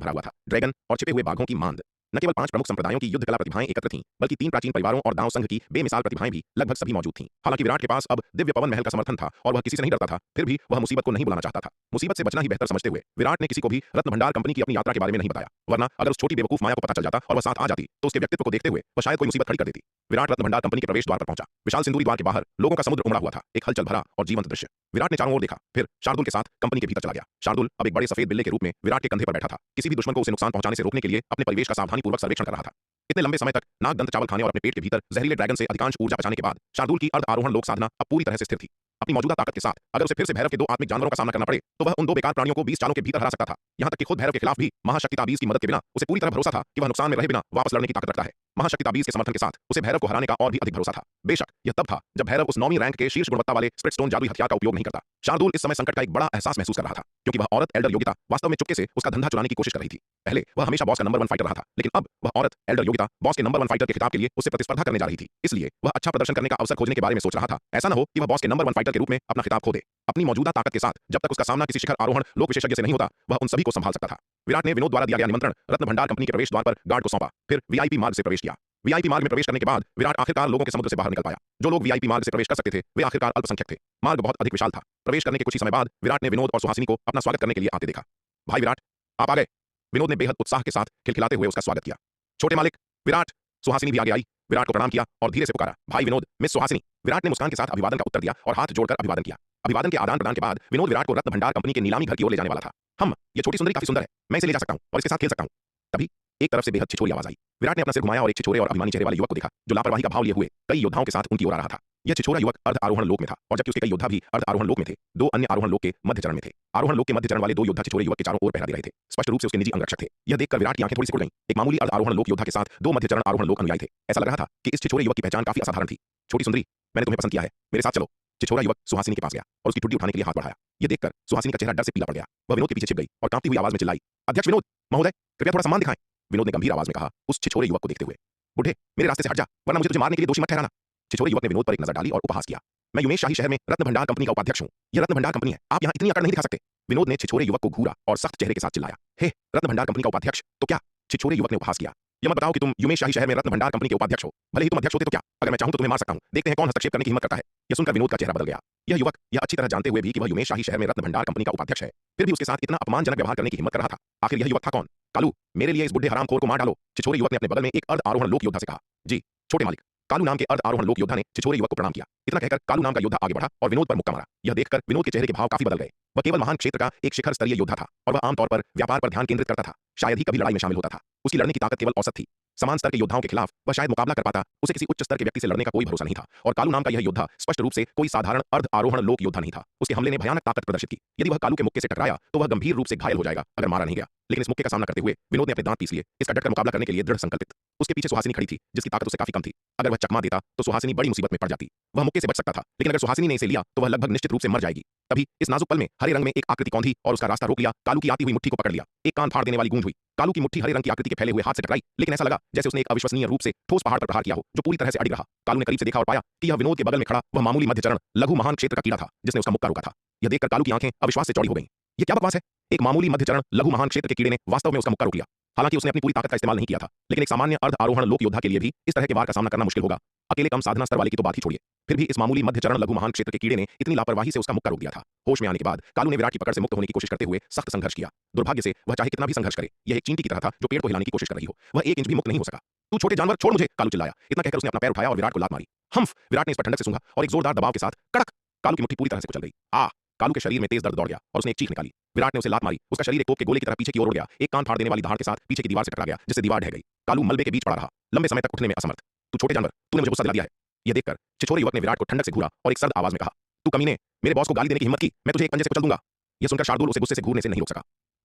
भरा हुआ था। ड्रैगन और छिपे हुए बाघों की मांद। न केवल 5 प्रमुख संप्रदायों की युद्ध कला प्रतिभाएं एकत्र थीं, बल्कि 3 प्राचीन परिवारों और दांव संघ की बेमिसाल प्रतिभाएं भी लगभग सभी मौजूद थीं। हालांकि विराट के पास अब दिव्य पवन महल का समर्थन था और वह किसी से नहीं डरता था, फिर भी वह मुसीबत को नहीं बुलाना चाहता था। मुसीबत से बचना ही बेहतर समझते हुए विराट ने किसी को भी रत्न भंडार कंपनी की अपनी यात्रा के बारे में नहीं बताया, वरना अगर उस छोटी बेवकूफ माया को पता चल जाता और वह साथ आ जाती तो उसके व्यक्तित्व को देखते हुए वह शायद कोई मुसीबत खड़ी कर देती। विराट रत्न भंडार कंपनी के प्रवेश द्वार पर पहुंचा। विशाल सिंदूरी द्वार के बाहर लोगों का समुद्र उमड़ा हुआ था, एक हलचल भरा और जीवंत दृश्य। विराट ने चारों ओर देखा, फिर शार्दुल के साथ कंपनी के भीतर चला गया। शार्दुल अब एक बड़े सफेद बिल्ले के रूप में विराट के कंधे पर बैठा था, किसी भी दुश्मन को उसे नुकसान पहुंचाने से रोकने के लिए अपने परिवेश का सावधानीपूर्वक सर्वेक्षण कर रहा था। इतने लंबे समय तक नाक दंत चावल खाने और अपने पेट के भीतर जहरीले ड्रैगन से अधिकांश ऊर्जा बचाने के बाद शार्दुल की अर्ध आरोहण लोक साधना अब पूरी तरह से स्थिर थी। अपनी मौजूदा ताकत के साथ अगर उसे फिर से भैरव के 2 आत्मिक जानवरों का सामना करना पड़े तो वह उन 2 बेकार प्राणियों को 20 चालों के भीतर हरा सकता था। यहां तक कि खुद भैरव के खिलाफ भी महाशक्ति ताबीज की मदद के बिना उसे पूरी तरह भरोसा था कि वह नुकसान में रहे बिना वापस लड़ने की ताकत रखता है। महाशक्ति ताबीज के समर्थन के साथ उसे भैरव को हराने का और भी अधिक भरोसा था। बेशक यह तब था जब भैरव उस 9वीं रैंक के शीर्ष गुणवत्ता वाले स्प्लिट स्टोन जादुई हथियार का उपयोग नहीं करता। शार्दुल इस समय संकट का एक बड़ा एहसास महसूस कर रहा था, क्योंकि वह औरत एल्डर योगिता वास्तव में चुपके से उसका धंधा चुराने की कोशिश कर रही थी। पहले वह हमेशा बॉस का नंबर 1 फाइटर रहा था, लेकिन अब वह औरत एल्डर योगिता बॉस के नंबर 1 फाइटर के खिताब के लिए उससे प्रतिस्पर्धा करने जा रही थी। इसलिए वह अच्छा प्रदर्शन करने का अवसर खोजने के बारे में सोच रहा था। ऐसा न हो कि वह बॉस के नंबर 1 फाइटर के रूप में अपना खिताब खो दे। अपनी मौजूदा ताकत के साथ जब तक उसका सामना किसी शिखर आरोहण लोक विशेषज्ञ से नहीं होता, वह उन सभी को संभाल सकता था। विराट ने विनोद द्वारा दिया गया निमंत्रण रत्न भंडार कंपनी के प्रवेश द्वार पर गार्ड को सौंपा, फिर वीआईपी मार्ग से प्रवेश किया। वीआईपी मार्ग में प्रवेश करने के बाद विराट आखिरकार लोगों के समुद्र से बाहर निकल पाया। जो लोग वीआईपी मार्ग से प्रवेश कर सकते थे वे आखिरकार अल्पसंख्यक थे। मार्ग बहुत अधिक विशाल था। प्रवेश करने के कुछ ही समय बाद विराट ने विनोद और सुहासिनी को अपना स्वागत करने के लिए आते देखा। भाई विराट, आप आ गए। विनोद ने बेहद उत्साह के साथ खिलखिलाते हुए उसका स्वागत किया। छोटे मालिक विराट। सुहासिनी भी आगे आई, विराट को प्रणाम किया और धीरे से पुकारा, भाई विनोद, मिस सुहासिनी। विराट ने मुस्कान के साथ अभिवादन का उत्तर दिया और हाथ जोड़कर अभिवादन किया। अभिवादन के आदान प्रदान के बाद विनोद विराट को रत्न भंडार कंपनी के नीलामी घर की ओर ले जाने वाला था। ये छोटी सुंदरी काफी सुंदर है, मैं इसे ले जा सकता हूं और इसके साथ खेल सकता हूं। तभी एक तरफ से बेहद छिछोरी आवाज आई। विराट ने अपना सिर घुमाया और एक छिछोरे और अभिमानी चेहरे वाले युवक को देखा, जो लापरवाही का भाव लिए हुए कई योद्धाओं के साथ उनकी ओर आ रहा था। यह छिछोरा युवक अर्ध आरोहण लोक में था और जबकि उसके कई योद्धा भी अर्ध आरोहण लोक में थे, 2 अन्य आरोहण लोक के मध्य चरण में थे। आरोहण लोक के मध्य चरण वाले 2 योद्धा छिछोरे युवक के चारों ओर पहरा दे रहे थे। स्पष्ट रूप से उसके निजी अंगरक्षक थे। यह देखकर विराट की आंखें थोड़ी सिकुड़ गईं। एक मामूली अर्ध आरोहण लोक योद्धा के साथ 2 मध्य चरण आरोहण लोक अनुयायी थे। ऐसा लग रहा था कि इस छिछोरे युवक की पहचान काफी असाधारण थी। छोटी सुंदरी, मैंने तुम्हें पसंद किया है, मेरे साथ चलो। छिछोरा युवक सुहासिनी के पास गया और उसकी ठुड्डी उठाने के लिए हाथ बढ़ाया। यह देखकर सुहासिनी का चेहरा डर से पीला पड़ गया। वह विनोद के पीछे छिप गई और कांपती हुई आवाज में चिल्लाई, अध्यक्ष विनोद महोदय, कृपया थोड़ा सम्मान दिखाएं। विनोद ने गंभीर आवाज में कहा, उस छिछोरे युवक को देखते हुए, बुढ़े, मेरे रास्ते से हट जा, वरना मुझे तुझे मारने के लिए दोषी मत ठहराना। छिछोरे युवक ने विनोद पर एक नजर डाली और उपहास किया, मैं युमेश शाही शहर में रत्न भंडार कंपनी का उपाध्यक्ष हूं। यह रत्न भंडार कंपनी है, आप यहां इतनी अकड़ नहीं दिखा सकते। विनोद ने छिछोरे युवक को घूरा और सख्त चेहरे के साथ चिल्लाया, हे, रत्न भंडार कंपनी का उपाध्यक्ष तो क्या? छिछोरे युवक ने उपहास किया, यह मत बताओ कि तुम युमेश शाही शहर में रत्न भंडार कंपनी के उपाध्यक्ष हो। भले ही तुम अध्यक्ष होते तो क्या, अगर मैं चाहूं तो तुम्हें मार सकता हूं। देखते हैं कौन हस्तक्षेप करने की हिम्मत करता है। यह सुनकर विनोद का चेहरा बदल गया। यह युवक यह अच्छी तरह जानते हुए भी कि वह युमेश शाही शहर में रत्न भंडार कंपनी का उपाध्यक्ष है, फिर भी उसके साथ इतना अपमानजनक व्यवहार करने की हिम्मत कर रहा था। आखिर यह युवक था कौन? कालू, मेरे लिए इस बुढ़े हरामखोर को मार डालो। छिछोरे युवक ने अपने बगल में एक अर्ध आरोहण लोक योद्धा से कहा। जी छोटे मालिक। कालू नाम के अर्ध आरोहण लोक योद्धा ने छिछोरे युवक को प्रणाम किया। इतना कहकर कालू नाम का योद्धा आगे बढ़ा और विनोद पर मुक्का मारा। यह देखकर विनोद के चेहरे के भाव काफी बदल गए। वह केवल महान क्षेत्र का एक शिखर स्तरीय योद्धा था और वह आमतौर पर व्यापार पर ध्यान केंद्रित करता था, शायद ही कभी लड़ाई में शामिल होता था। उसकी लड़ने की ताकत केवल औसत थी। समान स्तर के योद्धाओं के खिलाफ वह शायद मुकाबला कर पाता, उसे किसी उच्च स्तर के व्यक्ति से लड़ने का कोई भरोसा नहीं था। और कालू नाम का यह योद्धा स्पष्ट रूप से कोई साधारण अर्ध आरोहण लोक योद्धा नहीं था। उसके हमले ने भयानक ताकत प्रदर्शित की। यदि वह कालू के मुक्के से टकराया तो वह गंभीर रूप से घायल हो जाएगा अगर मारा नहीं गया। लेकिन इस मुक्के का सामना करते हुए विनोद ने अपने दांत पीस लिए, इसका डटकर मुकाबला करने के लिए दृढ़ संकल्पित। उसके पीछे सुहासिनी खड़ी थी, जिसकी ताकत उससे काफी कम थी। अगर वह चकमा देता तो सुहासिनी बड़ी मुसीबत में पड़ जाती। वह मुक्के से बच सकता था, लेकिन अगर सुहासिनी ने इसे लिया तो वह लगभग निश्चित रूप से मर जाएगी। तभी इस नाजुक पल में हरे रंग में एक आकृति कौंधी और उसका रास्ता रोक लिया। कालू की आती हुई मुट्ठी को पकड़ लिया। एक कान फाड़ देने वाली गूंज हुई। कालू की मुट्ठी हरे रंग की आकृति के फैले हुए हाथ से टकराई, लेकिन ऐसा लगा जैसे उसने एक अविश्वसनीय रूप से ठोस पहाड़ पर प्रहार किया हो, जो पूरी तरह से अड़िग रहा। कालू ने करीब से देखा और पाया कि यह विनोद के बगल में खड़ा वह मामूली मध्यचरण लघु महान क्षेत्र का कीड़ा था, जिसने उसका मुक्का रोका था। यह देखकर कालू की आंखें अविश्वास से चौड़ी हो गईं। ये क्या बकवास है? एक मामूली मध्यचरण लघु महान क्षेत्र के कीड़े ने वास्तव में उसका मुक्का रोक लिया। हालांकि उसने अपनी पूरी ताकत का इस्तेमाल नहीं किया था, लेकिन एक सामान्य अर्ध आरोहण लोक योद्धा के लिए भी इस तरह के वार का सामना करना मुश्किल होगा। अकेले कम साधना स्तर वाले की तो बात ही छोड़िए, फिर भी इस मामूली मध्यचरण लघु महान क्षेत्र के कीड़े ने इतनी लापरवाही से उसका मुक्का रोक दिया था। होश में आने के बाद कालू ने विराट की पकड़ से मुक्त होने की कोशिश करते हुए सख्त संघर्ष किया। दुर्भाग्य से वह चाहे कितना भी संघर्ष करे, यह एक चींटी की तरह था जो पेड़ को हिलाने की कोशिश कर रही हो। वह 1 इंच भी मुक्त नहीं हो सका। तू छोटे जानवर, छोड़ मुझे, कालू चिल्लाया। इतना कहकर उसने अपना पैर उठाया और विराट को लात मारी। हम्फ! विराट ने इस पर ठंडक से सूंघा और एक जोरदार दबाव के साथ कड़क! कालू की मुट्ठी पूरी तरह से कुचल गई। आ! कालू के शरीर में तेज दर्द दौड़ गया और उसने एक चीख निकाली। विराट ने उसे लात मारी। उसका शरीर एक तोप के गोले की तरह पीछे की ओर उड़ गया। एक कान फाड़ देने वाली धाड़ के साथ पीछे की दीवार से टकरा गया, जिससे दीवार ढह गई। कालू मलबे के बीच पड़ा रहा, लंबे समय तक उठने में असमर्थ। तू छोटे जानवर, तूने मुझे गुस्सा दिला दिया है। यह देखकर छिछोरे युवक ने विराट को ठंडक से घूरा और एक सर्द आवाज में कहा, तू कमीने, मेरे बॉस को गाली देने की हिम्मत की, मैं तुझे एक पंजे से कुचल दूंगा। यह सुनकर शार्दुल उसे गुस्से से घूरने से नहीं रोक सका।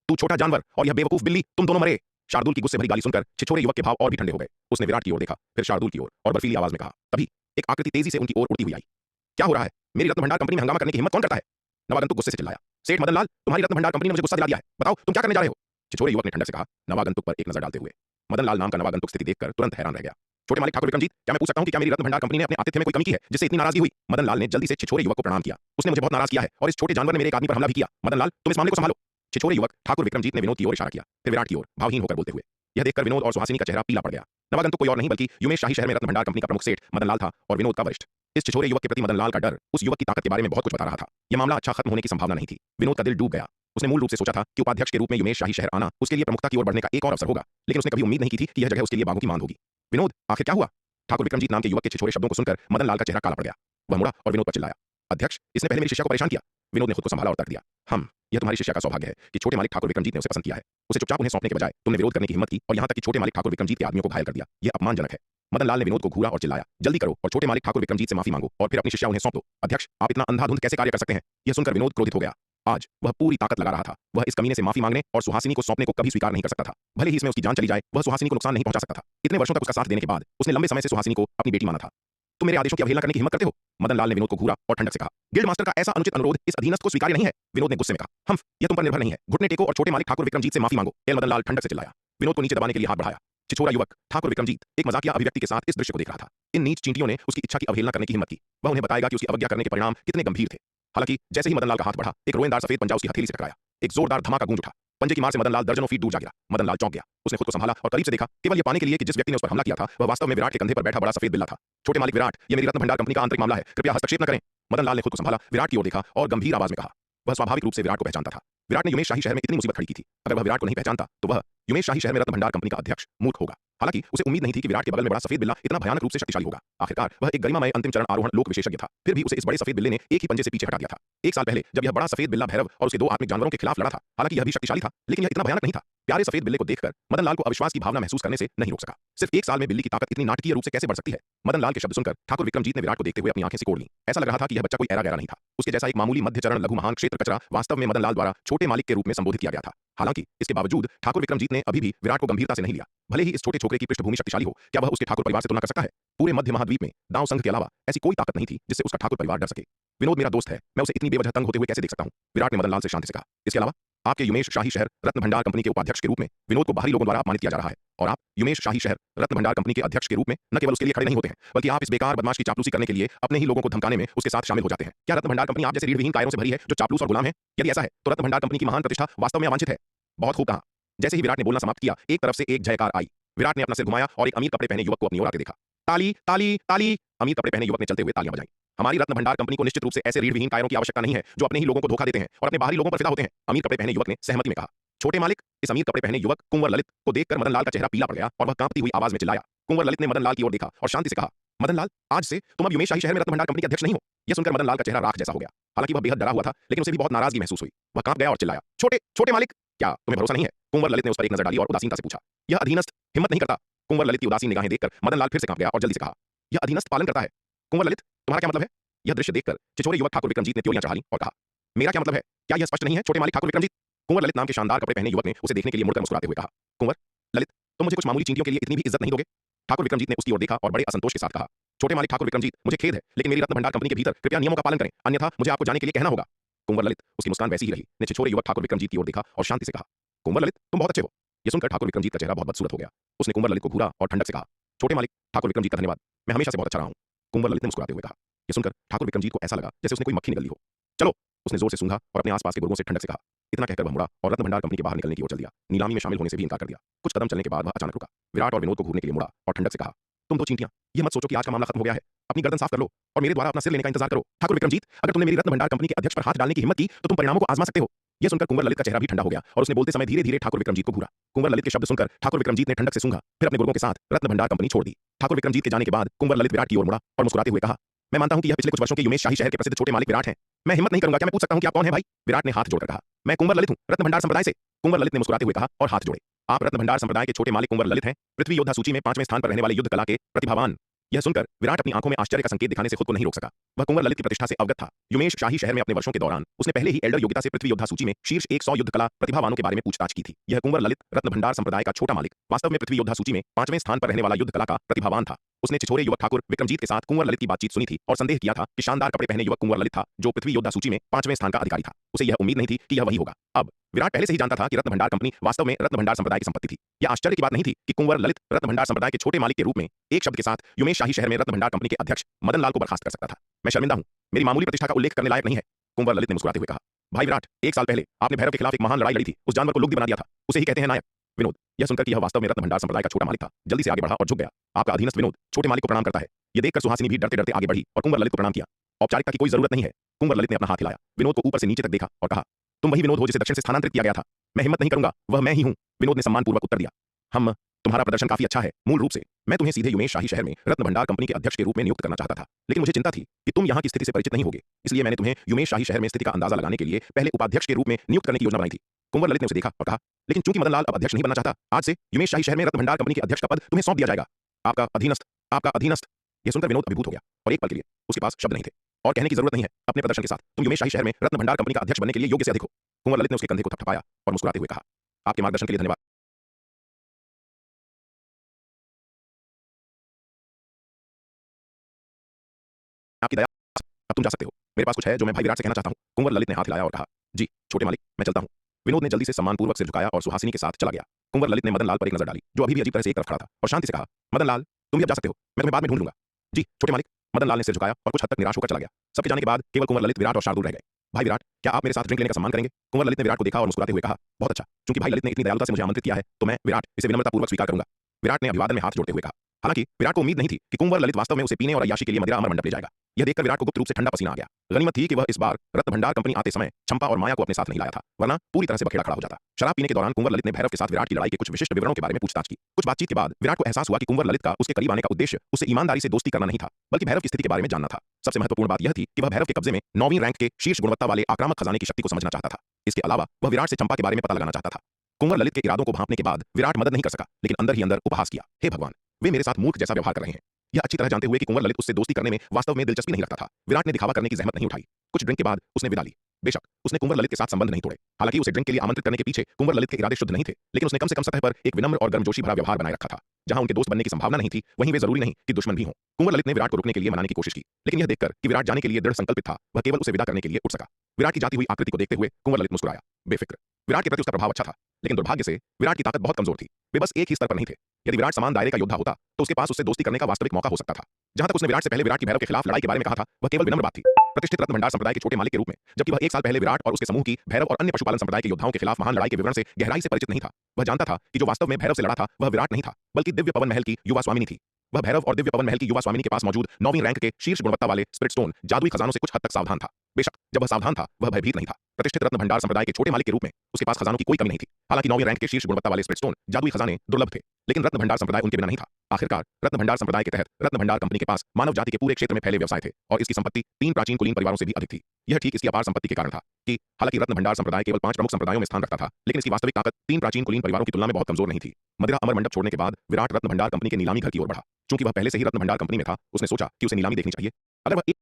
तू छोटा जानवर और यह बेवकूफ बिल्ली, तुम दोनों मरे। शार्दुल की गुस्से भरी गाली सुनकर छिछोरे युवक के भाव और भी ठंडे हो गए। उसने विराट की ओर देखा, फिर शार्दुल की ओर और बर्फीली आवाज में कहा। तभी एक आकृति तेजी से उनकी ओर उड़ती हुई आई। क्या हो रहा है? मेरी रत्न भंडार कंपनी में हंगामा करने की हिम्मत कौन करता है? नवागंतुक गुस्से से चिल्लाया। सेठ मदन लाल, तुम्हारी रत्न भंडार कंपनी ने मुझे गुस्सा दिला दिया है। बताओ तुम क्या करने जा रहे हो? छिछोरे युवक ने ठंडक से कहा, नवागंतुक पर एक नजर डालते हुए। मदन लाल नाम का नवागंतुक स्थिति देखकर तुरंत हैरान रह गया। छोटे मालिक ठाकुर विक्रमजीत, क्या मैं पूछ सकता हूं कि क्या मेरी रत्न भंडार कंपनी ने अपने आतिथ्य में कोई कमी की है जिससे इतनी नाराजगी हुई? मदन लाल ने जल्दी से छिछोरे युवक को प्रणाम किया। उसने मुझे बहुत नाराज किया है और इस छोटे जानवर ने मेरे एक आदमी पर हमला भी किया। मदन लाल, तुम इस मामले को संभालो। छिछोरे युवक ठाकुर विक्रमजीत ने विनोद की ओर इशारा किया, फिर विराट की ओर भावहीन होकर बोलते हुए। यह देखकर विनोद और सुहासिनी का चेहरा पीला पड़ गया। नवागंतुक कोई और नहीं बल्कि युमेश शाही शहर में रत्न भंडार कंपनी का प्रमुख सेठ मदनलाल था और विनोद का वरिष्ठ। इस छिछोरे युवक के प्रति मदनलाल का डर उस युवक की ताकत के बारे में बहुत कुछ बता रहा था। यह मामला अच्छा खत्म होने की संभावना नहीं थी। विनोद का दिल डूब गया। उसने मूल रूप से सोचा था कि उपाध्यक्ष के रूप में युमेश शाही शहर आना उसके लिए प्रमुखता की ओर बढ़ने का एक और अवसर होगा, लेकिन उसने कभी उम्मीद नहीं की थी कि यह जगह उसके लिए बाघों की मांद होगी। विनोद, आखिर क्या हुआ? ठाकुर विक्रमजीत नाम के युवक के छिछोरे शब्दों को सुनकर मदनलाल का चेहरा काला पड़ गया। वह मुड़ा और विनोद पर चिल्लाया, अध्यक्ष, इसने पहले मेरी शिष्या को परेशान किया। विनोद ने खुद को संभाला और तर्क दिया, यह तुम्हारी शिष्या का सौभाग्य है कि छोटे मालिक ठाकुर विक्रमजीत ने उसे पसंद किया है। उसे चुपचाप उन्हें सौंपने के बजाय तुमने विरोध करने की हिम्मत की और यहाँ तक कि छोटे मालिक ठाकुर विक्रमजीत के आदमियों को घायल कर दिया। यह अपमानजनक है। मदनलाल ने विनोद को घूरा और चिल्लाया, जल्दी करो और छोटे मालिक ठाकुर विक्रमजीत से माफी मांगो और फिर अपनी शिष्या उन्हें सौंप दो। अध्यक्ष, आप इतना अंधाधुंध कैसे कार्य कर सकते हैं? यह सुनकर विनोद क्रोधित हो गया। आज वह पूरी ताकत लगा रहा था। वह इस कमीने से माफी मांगने और सुहासिनी को सौंपने को कभी स्वीकार नहीं कर सकता था। भले ही इसमें उसकी जान चली जाए, वह सुहासिनी को नुकसान नहीं पहुंचा सकता था। इतने वर्षों तक उसका साथ देने के बाद उसने लंबे समय से सुहासिनी को अपनी बेटी माना था। तुम मेरे आदेशों की अवहेलना करने की हिम्मत करते हो? मदनलाल ने विनोद को घूरा और ठंडक से कहा, गिल्ड मास्टर का ऐसा अनुचित अनुरोध इस अधीनस्थ को स्वीकार्य नहीं है। विनोद ने गुस्से में कहा, यह तुम पर निर्भर नहीं है। घुटने टेको और छोटे मालिक ठाकुर विक्रमजीत से माफी मांगो। मदनलाल ठंडक से चिल्लाया। विनोद को नीचे दबाने के लिए हाथ बढ़ाया। छिछोरा युवक ठाकुर विक्रमजीत एक मजाकिया अभिव्यक्ति के साथ इस दृश्य को देख रहा था। इन नीच चींटियों ने उसकी इच्छा की अवहेलना करने की हिम्मत की। वह उन्हें बताएगा कि उसकी अवज्ञा करने के परिणाम कितने गंभीर थे। हालांकि जैसे ही मदनलाल का हाथ बढ़ा, एक रोएंदार सफेद पंजा उसकी हथेली से टकराया। एक जोरदार धमाका गूंज उठा। पंजे की मार से मदनलाल दर्जनों फीट दूर जा गिरा। मदनलाल चौंक गया। उसने खुद को संभाला और करीब से देखा, केवल यह पाने के लिए कि जिस व्यक्ति ने उस पर हमला किया था वह वास्तव में विराट के कंधे पर बैठा बड़ा सफेद बिल्ला था। छोटे मालिक विराट, यह मेरी रत्न भंडार कंपनी का आंतरिक मामला है, कृपया हस्तक्षेप न करें। मदनलाल ने खुद को संभाला, विराट की ओर देखा और गंभीर आवाज में कहा। वह स्वाभाविक रूप से विराट को पहचानता था। विराट ने युमेश शाही शहर में इतनी मुसीबत खड़ी की थी। अगर वह विराट को नहीं पहचानता तो वह युमेश शाही शहर में रत्न भंडार कंपनी का अध्यक्ष मूर्ख होगा। हालांकि उसे उम्मीद नहीं थी कि विराट के बगल में बड़ा सफेद बिल्ला इतना भयानक रूप से शक्तिशाली होगा। आखिरकार वह एक गरिमामय अंतिम चरण आरोहण लोक विशेषज्ञ था। फिर भी उसे इस बड़े सफेद बिल्ले ने एक ही पंजे से पीछे हटा दिया था। एक साल पहले जब यह बड़ा सफेद बिल्ला भैरव और उसके दो आत्मिक जानवरों के खिलाफ लड़ा था, हालांकि यह भी शक्तिशाली था, लेकिन यह इतना भयानक नहीं था। प्यारे सफेद बिल्ले को देखकर मदनलाल को अविश्वास की भावना महसूस करने से नहीं रोक सका। सिर्फ एक साल में बिल्ली की ताकत इतनी नाटकीय रूप से कैसे बढ़ सकती है? मदनलाल के शब्द सुनकर ठाकुर विक्रमजीत ने विराट को देखते हुए अपनी आंखें सिकोड़ लीं। ऐसा लग रहा था कि यह बच्चा कोई ऐरा गैरा नहीं था। उसके जैसा एक मामूली मध्य चरण लघु महान क्षेत्र कचरा वास्तव में मदनलाल द्वारा छोटे मालिक के रूप में संबोधित किया गया था। हालांकि इसके बावजूद ठाकुर विक्रमजीत ने अभी भी विराट को गंभीरता से नहीं लिया। भले ही इस छोटे छोकरे की पृष्ठभूमि शक्तिशाली हो, क्या वह उसके ठाकुर परिवार से तुलना कर सकता है? पूरे मध्य महाद्वीप में दाव संघ के अलावा ऐसी कोई ताकत नहीं थी जिससे उसका ठाकुर परिवार डर सके। विनोद मेरा दोस्त है, मैं उसे इतनी बेवजह तंग होते हुए कैसे देख सकता हूं? विराट ने मदनलाल से शांति से कहा। इसके अलावा आपके युमेश शाही शहर रत्न भंडार कंपनी के उपाध्यक्ष के रूप में विनोद को बाहरी लोगों द्वारा अपमानित किया जा रहा है और आप युमेश शाही शहर रत्न भंडार कंपनी के अध्यक्ष के रूप में न केवल उसके लिए खड़े नहीं होते हैं, बल्कि आप इस बेकार बदमाश की चापलूसी करने के लिए अपने ही लोगों को धमकाने में उसके साथ शामिल हो जाते हैं। क्या रत्न भंडार कंपनी आप जैसे रीढ़विहीन कायरों से भरी है जो चापलूस और गुलाम है? यदि ऐसा है तो रत्न भंडार कंपनी की महान प्रतिष्ठा वास्तव में अवांछित है। बहुत खूब कहा। जैसे ही विराट ने बोलना समाप्त किया, एक तरफ से एक जयकार आई। विराट ने अपना सिर घुमाया और एक अमीर कपड़े पहने युवक को अपनी ओर आते देखा। ताली ताली ताली। अमीर कपड़े पहने युवक ने चलते हुए तालियां बजाई। हमारी रत्न भंडार कंपनी को निश्चित रूप से ऐसे रीढ़विहीन कायरों की आवश्यकता नहीं है जो अपने ही लोगों को धोखा देते हैं और अपने बाहरी लोगों पर फिदा होते हैं। अमीर कपड़े पहने युवक ने सहमति में कहा। छोटे मालिक, इस अमीर कपड़े पहने युवक कुंवर ललित को देखकर मदनलाल का चेहरा पीला पड़ गया और वह कांपती हुई आवाज में चिल्लाया। कुंवर ललित ने मदनलाल की ओर देखा और शांति से कहा, मदनलाल, आज से तुम अब युमेश शाही शहर में रत्न भंडार कंपनी के अध्यक्ष नहीं हो। यह सुनकर मदनलाल का चेहरा राख जैसा हो गया। हालांकि वह बेहद डरा हुआ था, लेकिन उसे भी बहुत नाराजगी महसूस हुई। वह कांप गया और चिल्लाया, छोटे छोटे मालिक, क्या तुम्हें भरोसा नहीं है? कुंवर ललित ने उस पर एक नजर डाली और उदासीनता से पूछा, यह अधीनस्थ हिम्मत नहीं करता? कुंवर ललित की उदासीन निगाहें देखकर मदनलाल फिर से कांप गया और जल्दी से कहा, यह अधीनस्थ पालन करता है। कुंवर ललित, तुम्हारा क्या मतलब है? यह दृश्य देखकर छिछोरे युवक ठाकुर विक्रमजीत ने त्योरियां चढ़ा लीं और कहा, मेरा क्या मतलब है? क्या यह स्पष्ट नहीं है छोटे मालिक ठाकुर विक्रमजीत? कुंवर ललित नाम के शानदार कपड़े पहने युवक ने उसे देखने के लिए मुड़कर मुस्कुराते हुए कहा, कुंवर ललित, तुम मुझे कुछ मामूली चींटियों के लिए इतनी भी इज्जत नहीं दोगे? ठाकुर विक्रमजीत ने उसकी ओर देखा और बड़े असंतोष के साथ कहा, छोटे मालिक ठाकुर विक्रमजीत, मुझे खेद है, लेकिन मेरी रत्न भंडार कंपनी के भीतर कृपया नियमों का पालन करें, अन्यथा मुझे आपको जाने के लिए कहना होगा। कुंवर ललित, उसकी मुस्कान वैसी ही रही, ने छिछोरे युवक ठाकुर विक्रमजीत की ओर देखा और शांति से कहा, कुंवर ललित, तुम बहुत अच्छे हो। यह सुनकर ठाकुर विक्रमजीत का चेहरा बहुत बदसूरत हो गया। उसने कुंवर ललित को घूरा और ठंडक से कहा, छोटे मालिक ठाकुर विक्रमजीत का धन्यवाद, मैं हमेशा से बहुत अच्छा रहा हूं। कुंवर ललित ने मुस्कुराते हुए कहा। यह सुनकर ठाकुर विक्रमजीत को ऐसा लगा जैसे उसने कोई मक्खी निगल ली हो। चलो, उसने जोर से सूंघा और अपने आसपास के गुर्गों से ठंडक से कहा। इतना कहकर वह मुड़ा और रत्न भंडार कंपनी के बाहर निकलने की ओर चल दिया। नीलामी में शामिल होने से भी इनकार कर दिया। कुछ कदम चलने के बाद वह अचानक रुका। विराट और विनोद को घूरने के लिए मुड़ा और ठंडक से कहा, तुम दो चींटियां, यह मत सोचो कि आज का मामला खत्म हो गया है। अपनी गर्दन साफ कर लो और मेरे द्वारा अपना सिर लेने का इंतजार करो। ठाकुर विक्रमजीत, अगर तुमने मेरी रत्न भंडार कंपनी के अध्यक्ष पर हाथ डालने की हिम्मत की तो तुम परिणामों को आजमा सकते हो। यह सुनकर कुंवर ललित का चेहरा भी ठंडा हो गया और उसने बोलते समय धीरे धीरे ठाकुर विक्रमजीत को घूरा। कुंवर ललित के शब्द सुनकर ठाकुर विक्रमजीत ने ठंडक से सूंघा, फिर अपने गुर्गों के साथ रत्न भंडार कंपनी छोड़ दी। ठाकुर विक्रमजीत के जाने के बाद कुंवर ललित विराट की ओर मुड़ा और मुस्कुराते हुए कहा, मैं मानता हूं कि यह पिछले कुछ वर्षों के युमेश शाही शहर के प्रसिद्ध छोटे मालिक विराट हैं। मैं हिम्मत नहीं करूंगा, क्या मैं पूछ सकता हूं कि आप कौन हैं भाई? विराट ने हाथ जोड़कर कहा, मैं कुंवर ललित हूं, रत्न भंडार संप्रदाय से। कुंवर ललित ने मुस्कुराते हुए कहा और हाथ जोड़े। आप रत्न भंडार संप्रदाय के छोटे मालिक कुंवर ललित हैं, पृथ्वी योद्धा सूची में 5वें स्थान पर रहने वाले युद्ध कला के प्रतिभावान। यह सुनकर विराट अपनी आंखों में आश्चर्य का संकेत दिखाने से खुद को नहीं रोक सका। वह कुंवर ललित की प्रतिष्ठा से अवगत था। युमेश शाही शहर में अपने वर्षों के दौरान उसने पहले ही एल्डर योग्यता से पृथ्वी योद्धा सूची में शीर्ष 100 युद्ध कला प्रतिभावानों के बारे में पूछताछ की थी। यह कुंवर ललित, रत्न भंडार संप्रदाय का छोटा मालिक, वास्तव में पृथ्वी योद्धा सूची में 5वें स्थान पर रहने वाला युद्ध कला का प्रतिभावान था। उसने छिछोरे युवक ठाकुर विक्रमजीत के साथ कुंवर ललित की बातचीत सुनी थी और संदेह किया था कि शानदार कपड़े पहने युवक कुंवर ललित था जो पृथ्वी योद्धा सूची में 5वें स्थान का अधिकारी था। उसे यह उम्मीद नहीं थी कि यह वही होगा। अब विराट पहले से ही जानता था कि रत्न भंडार कंपनी वास्तव में रत्न भंडार संप्रदाय की संपत्ति थी। यह आश्चर्य की बात नहीं थी कि कुंवर ललित रत्न भंडार संप्रदाय के छोटे मालिक के रूप में एक शब्द के साथ युमेश शाही शहर में रत्न भंडार कंपनी के अध्यक्ष मदनलाल को बर्खास्त कर सकता था। मैं शर्मिंदा हूं, मेरी मामूली प्रतिष्ठा का उल्लेख करने लायक नहीं है। कुंवर ललित ने मुस्कुराते हुए कहा। भाई विराट, 1 साल पहले आपने भैरव के खिलाफ एक महान लड़ाई लड़ी थी। उस जानवर को लुगदी बना दिया था। उसे ही कहते हैं नायक। विनोद, यह सुनकर कि यह वास्तव में रत्न भंडार संप्रदाय का छोटा मालिक था, जल्दी से आगे बढ़ा और झुक गया। आपका अधीनस्थ विनोद छोटे मालिक को प्रणाम करता है। यह देखकर सुहासिनी भी डरते डरते आगे बढ़ी और कुंवर ललित को प्रणाम किया। औपचारिकता की कोई जरूरत नहीं है। कुंवर ललित ने अपना हाथ हिलाया, विनोद को ऊपर से नीचे तक देखा और कहा, तुम वही विनोद हो जिसे दक्षिण से स्थानांतरित किया गया था। मैं हिम्मत नहीं करूंगा, वह मैं ही हूं। विनोद ने सम्मानपूर्वक उत्तर दिया, हम तुम्हारा प्रदर्शन काफी अच्छा है। मूल रूप से मैं तुम्हें सीधे युमेश शाही शहर में रत्न भंडार कंपनी के अध्यक्ष के रूप में नियुक्त करना चाहता था, लेकिन मुझे चिंता थी कि तुम यहाँ की स्थिति से परिचित नहीं होगे। इसलिए मैंने तुम्हें युमेश शाही शहर में स्थिति का अंदाजा लगाने के लिए पहले उपाध्यक्ष के रूप में नियुक्त करने की योजना बनाई थी। कुंवर ललित ने उसे देखा और कहा, लेकिन चूंकि मदन लाल अब अध्यक्ष नहीं बनना चाहता, आज से युमेश शाही शहर में रत्न भंडार कंपनी के अध्यक्ष का पद तुम्हें सौंप दिया जाएगा। आपका अधीनस्थ, आपका अधीनस्थ। यह सुनकर विनोद अभिभूत हो गया और एक पल के लिए उसके पास शब्द नहीं थे और कहने की जरूरत नहीं है। अपने प्रदर्शन के साथ तुम युमेश शाही शहर में रत्न भंडार कंपनी का अध्यक्ष बनने के लिए योग्य से अधिक हो। कुंवर ललित ने उसके कंधे को थपथपाया और मुस्कुराते हुए कहा, आपके मार्गदर्शन के लिए धन्यवाद। आपकी दया, अब तुम जा सकते हो। मेरे पास कुछ है जो मैं भाई विराट से कहना चाहता हूँ। कुंवर ललित ने हाथ हिलाया और कहा, जी छोटे मालिक, मैं चलता हूँ। विनोद ने जल्दी से सम्मानपूर्वक सिर झुकाया और सुहासिनी के साथ चला गया। कुंवर ललित ने मदन लाल पर एक नजर डाली, जो अभी भी अजीब तरह से एक तरफ खड़ा था, और शांति से कहा, मदन लाल, तुम भी अब जा सकते हो। मैं तुम्हें बाद में ढूंढ लूंगा। जी छोटे मालिक। मदन लाल ने सिर झुकाया और कुछ हद तक निराश होकर चला गया। सबके जाने के बाद केवल कुंवर ललित, विराट और शार्दुल रह गए। भाई विराट, क्या आप मेरे साथ ड्रिंक लेने का सम्मान करेंगे? कुंवर ललित ने विराट को देखा और मुस्कुराते हुए कहा, बहुत अच्छा। चूंकि भाई ललित ने इतनी दयालुता से मुझे आमंत्रित किया है, तो मैं विराट इसे विनम्रतापूर्वक स्वीकार करूंगा। विराट ने अभिवादन में हाथ जोड़ते हुए कहा। हालांकि विराट को उम्मीद नहीं थी कि कुंवर ललित वास्तव में उसे पीने और अय्याशी के लिए मदिरा अमर मंडप ले जाएगा। यह देखकर विराट को गुप्त रूप से ठंडा पसीना आ गया। गनीमत थी कि वह इस बार रत्न भंडार कंपनी आते समय चंपा और माया को अपने साथ नहीं लाया था, वरना पूरी तरह से बखेड़ा खड़ा हो जाता। शराब पीने के दौरान कुंवर ललित ने भैरव के साथ विराट की लड़ाई के कुछ विशिष्ट विवरणों के बारे में पूछताछ की। कुछ बातचीत के बाद विराट को एहसास हुआ कि कुंवर ललित का उसके करीब आने का उद्देश्य उसे ईमानदारी से दोस्ती करना नहीं था, बल्कि भैरव की स्थिति के बारे में जानना था। सबसे महत्वपूर्ण बात यह थी कि वह भैरव के कब्जे में 9वीं रैंक के शीर्ष गुणवत्ता वाले आक्रामक खजाने की शक्ति को समझना चाहता था। इसके अलावा वह विराट से चंपा के बारे में पता लगाना चाहता था। कुंवर ललित के इरादों को भांपने के बाद विराट मदद नहीं कर सका, लेकिन अंदर ही अंदर उपहास किया, हे भगवान, वे मेरे साथ मूर्ख जैसा व्यवहार कर रहे हैं। यह अच्छी तरह जानते हुए कि कुंवर ललित उससे दोस्ती करने में वास्तव में दिलचस्पी नहीं रखता था, विराट ने दिखावा करने की जहमत नहीं उठाई। कुछ ड्रिंक के बाद उसने विदा ली। बेशक उसने कुंवर ललित के साथ संबंध नहीं तोड़े। हालांकि उसे ड्रिंक के लिए आमंत्रित करने के पीछे कुंवर ललित के इरादे शुद्ध नहीं थे, लेकिन उसने कम से कम सतह पर एक विनम्र और गर्मजोशी भरा व्यवहार बनाए रखा था। जहां उनके दोस्त बनने की संभावना नहीं थी, वहीं वे जरूरी नहीं कि दुश्मन भी हों। कुंवर ललित ने विराट को रुकने के लिए मनाने की कोशिश की, लेकिन यह देखकर कि विराट जाने के लिए दृढ़ संकल्पित था, वह केवल उसे विदा करने के लिए उठ सका। विराट की जाती हुई आकृति को देखते हुए कुंवर ललित मुस्कुराया। बेफिक्र, विराट के प्रति उसका प्रभाव अच्छा था, लेकिन दुर्भाग्य से विराट की ताकत बहुत कमजोर थी। वे बस एक ही स्तर पर नहीं थे। यदि विराट समान दायरे का योद्धा होता, तो उसके पास उससे दोस्ती करने का वास्तविक मौका हो सकता था। जहां तक उसने विराट से पहले विराट की भैरव के खिलाफ लड़ाई के बारे में कहा था, वह केवल विनम्र बात थी। प्रतिष्ठित रत्न भंडार संप्रदाय के छोटे मालिक के रूप में, जबकि वह 1 साल पहले विराट और उसके समूह की भैरव और अन्य पशुपालन संप्रदाय के योद्धाओं के खिलाफ महान लड़ाई के विवरण से गहराई से परिचित नहीं था। वह जानता था कि जो वास्तव में भैरव से लड़ा था, वह विराट नहीं था, बल्कि दिव्य पवन महल की युवा स्वामिनी थी। वह भैरव और दिव्य पवन महल की युवा स्वामिनी के पास मौजूद 9वीं रैंक के शीर्ष गुणवत्ता वाले स्पिरिट स्टोन जादुई खजानों से कुछ हद तक सावधान था। बेशक जब वह सावधान था, वह भयभीत नहीं था। प्रतिष्ठित रत्न भंडार संप्रदाय के छोटे मालिक के रूप में उसके पास खजानों की कोई कमी नहीं थी। हालांकि 9वीं रैंक के शीर्ष गुणवत्ता वाले स्पिरिट स्टोन जादुई खजाने दुर्लभ थे, लेकिन रत्न भंडार संप्रदाय उनके बिना नहीं था। आखिरकार रत्न भंडार संप्रदाय के तहत रत्न भंडार कंपनी के पास मानव जाति के पूरे क्षेत्र में फैले व्यवसाय थे और इसकी संपत्ति 3 प्राचीन कुलीन परिवारों से भी अधिक थी। यह ठीक इसकी अपार संपत्ति के कारण था कि हालांकि रत्न भंडार संप्रदाय केवल 5 प्रमुख संप्रदायों में स्थान रखता था, लेकिन इसकी वास्तविक ताकत 3 प्राचीन कुलीन परिवारों की तुलना में बहुत कमजोर नहीं थी। मदिरा अमर मंडप छोड़ने के बाद विराट रत्न भंडार कंपनी के नीलामी घर की ओर बढ़ा। चूंकि वह पहले से ही रत्न भंडार कंपनी में था, उसने सोचा कि उसे नीलामी देखनी चाहिए। अगर वह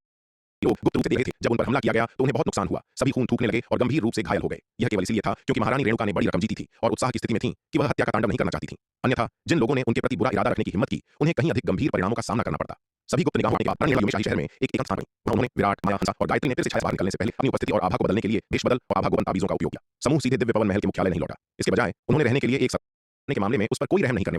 लोग गुप्त रूप से देख रहे थे, जब उन पर हमला किया गया तो उन्हें बहुत नुकसान हुआ। सभी खून थूकने लगे और गंभीर रूप से घायल हो गए। यह केवल इसलिए था क्योंकि महारानी रेणुका ने बड़ी रकम जीती थी और उत्साह की स्थिति में थी कि वह हत्या का तांडव नहीं करना चाहती थी। अन्यथा जिन लोगों ने उनके प्रति बुरा इरादा रखने की हिम्मत की, उन्हें कहीं अधिक गंभीर परिणामों का सामना करना पड़ता। सभी गुप्त निगाहों के बाद रानी युमेश शाही शहर में एक एकांत स्थान बनी। वहां उन्होंने विराट, माया, हंसा और गायत्री ने फिर से छाया से बाहर निकलने से पहले अपनी उपस्थिति और आभा को बदलने के लिए वेश बदल और आभा गोवन ताबीजों का उपयोग किया। समूह सीधे दिव्य पवन महल के मुख्यालय नहीं लौटा। इसके बजाय उन्होंने रहने के लिए एक सत्ता के मामले में उस पर कोई रहम नहीं करने